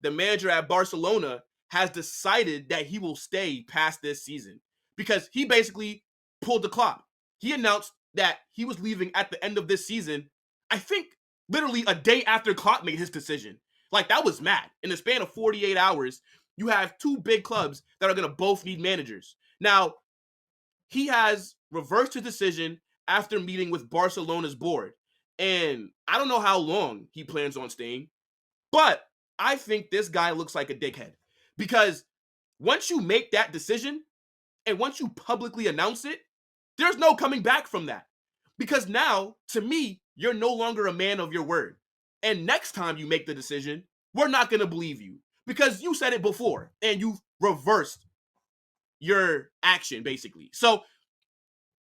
The manager at Barcelona has decided that he will stay past this season because he basically pulled the clock. He announced that he was leaving at the end of this season, I think literally a day after Klopp made his decision. Like, that was mad. In the span of 48 hours, you have two big clubs that are going to both need managers. Now, he has reversed his decision after meeting with Barcelona's board. And I don't know how long he plans on staying, but I think this guy looks like a dickhead. Because once you make that decision and once you publicly announce it, there's no coming back from that. Because now, to me, you're no longer a man of your word. And next time you make the decision, we're not going to believe you. Because you said it before and you've reversed your action, basically. So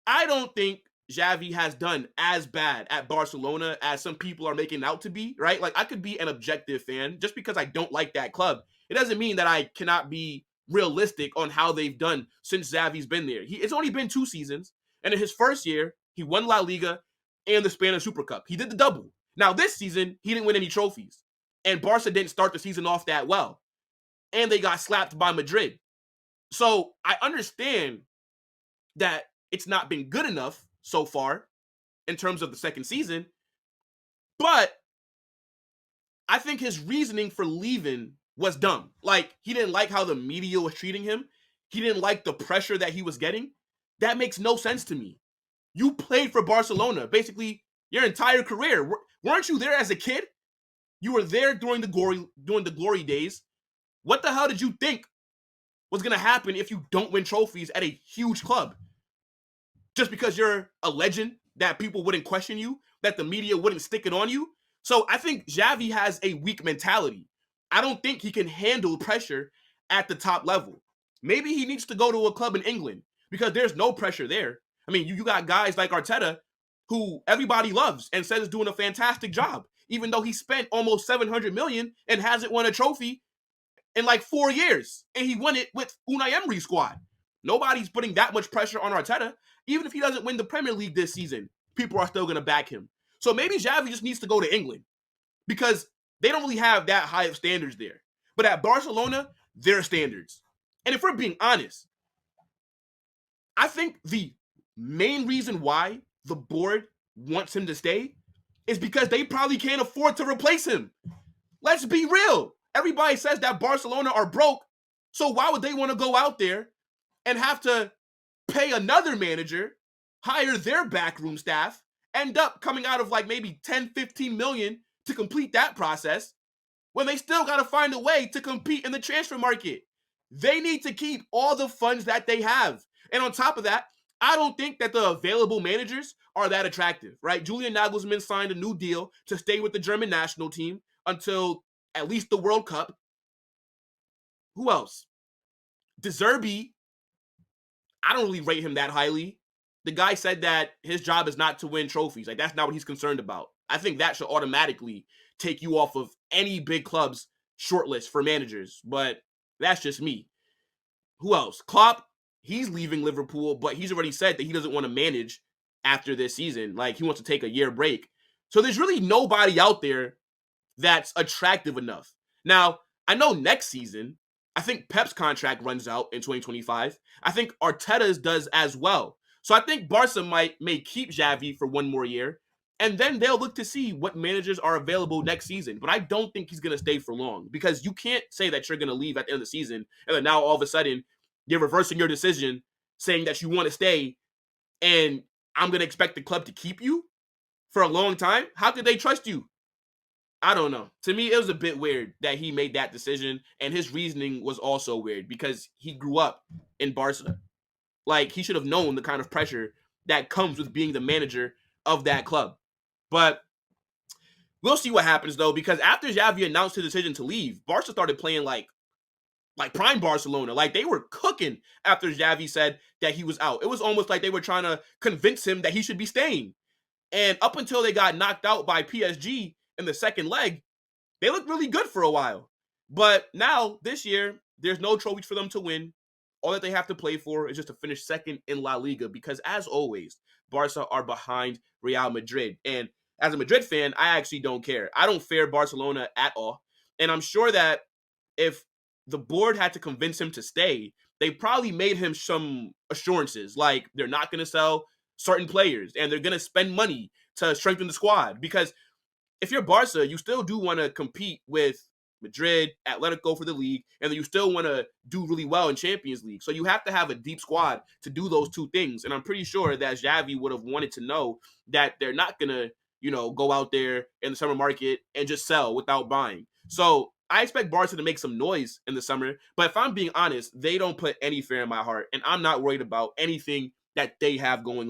I don't think Xavi has done as bad at Barcelona as some people are making out to be, right? Like, I could be an objective fan. Just because I don't like that club, it doesn't mean that I cannot be realistic on how they've done since Xavi's been there. It's only been 2 seasons, and in his first year, he won La Liga and the Spanish Super Cup. He did the double. Now, this season, he didn't win any trophies, and Barca didn't start the season off that well, and they got slapped by Madrid. So I understand that it's not been good enough so far in terms of the second season, but I think his reasoning for leaving was dumb. Like, he didn't like how the media was treating him. He didn't like the pressure that he was getting. That makes no sense to me. You played for Barcelona basically your entire career. Weren't you there as a kid? You were there during the glory days. What the hell did you think was going to happen if you don't win trophies at a huge club? Just because you're a legend, that people wouldn't question you, that the media wouldn't stick it on you? So I think Xavi has a weak mentality. I don't think he can handle pressure at the top level. Maybe he needs to go to a club in England because there's no pressure there. I mean, you got guys like Arteta, who everybody loves and says is doing a fantastic job, even though he spent almost 700 million and hasn't won a trophy in like 4 years. And he won it with Unai Emery's squad. Nobody's putting that much pressure on Arteta. Even if he doesn't win the Premier League this season, people are still going to back him. So maybe Xavi just needs to go to England because they don't really have that high of standards there. But at Barcelona, there are standards. And if we're being honest, I think the main reason why the board wants him to stay is because they probably can't afford to replace him. Let's be real. Everybody says that Barcelona are broke, so why would they want to go out there and have to pay another manager, hire their backroom staff, end up coming out of like maybe 10, 15 million to complete that process when they still got to find a way to compete in the transfer market? They need to keep all the funds that they have. And on top of that, I don't think that the available managers are that attractive, right? Julian Nagelsmann signed a new deal to stay with the German national team until at least the World Cup. Who else? De Zerbi, I don't really rate him that highly. The guy said that his job is not to win trophies. Like, that's not what he's concerned about. I think that should automatically take you off of any big club's shortlist for managers, but that's just me. Who else? Klopp, he's leaving Liverpool, but he's already said that he doesn't want to manage after this season. Like, he wants to take a year break. So there's really nobody out there that's attractive enough. Now, I know next season, I think Pep's contract runs out in 2025. I think Arteta's does as well. So I think Barca may keep Xavi for one more year, and then they'll look to see what managers are available next season. But I don't think he's going to stay for long because you can't say that you're going to leave at the end of the season and then now all of a sudden you're reversing your decision, saying that you want to stay, and I'm going to expect the club to keep you for a long time. How could they trust you? I don't know. To me, it was a bit weird that he made that decision, and his reasoning was also weird because he grew up in Barca. Like, he should have known the kind of pressure that comes with being the manager of that club. But we'll see what happens, though, because after Xavi announced his decision to leave, Barca started playing like prime Barcelona. Like, they were cooking after Xavi said that he was out. It was almost like they were trying to convince him that he should be staying. And up until they got knocked out by PSG in the second leg, they looked really good for a while. But now, this year, there's no trophies for them to win. All that they have to play for is just to finish second in La Liga because, as always, Barca are behind Real Madrid. And as a Madrid fan, I actually don't care. I don't fear Barcelona at all. And I'm sure that if the board had to convince him to stay, they probably made him some assurances, like they're not going to sell certain players and they're going to spend money to strengthen the squad. Because if you're Barca, you still do want to compete with Madrid, Atletico for the league, and then you still want to do really well in Champions League. So you have to have a deep squad to do those two things. And I'm pretty sure that Xavi would have wanted to know that they're not going to, go out there in the summer market and just sell without buying. So I expect Barca to make some noise in the summer. But if I'm being honest, they don't put any fear in my heart. And I'm not worried about anything that they have going on.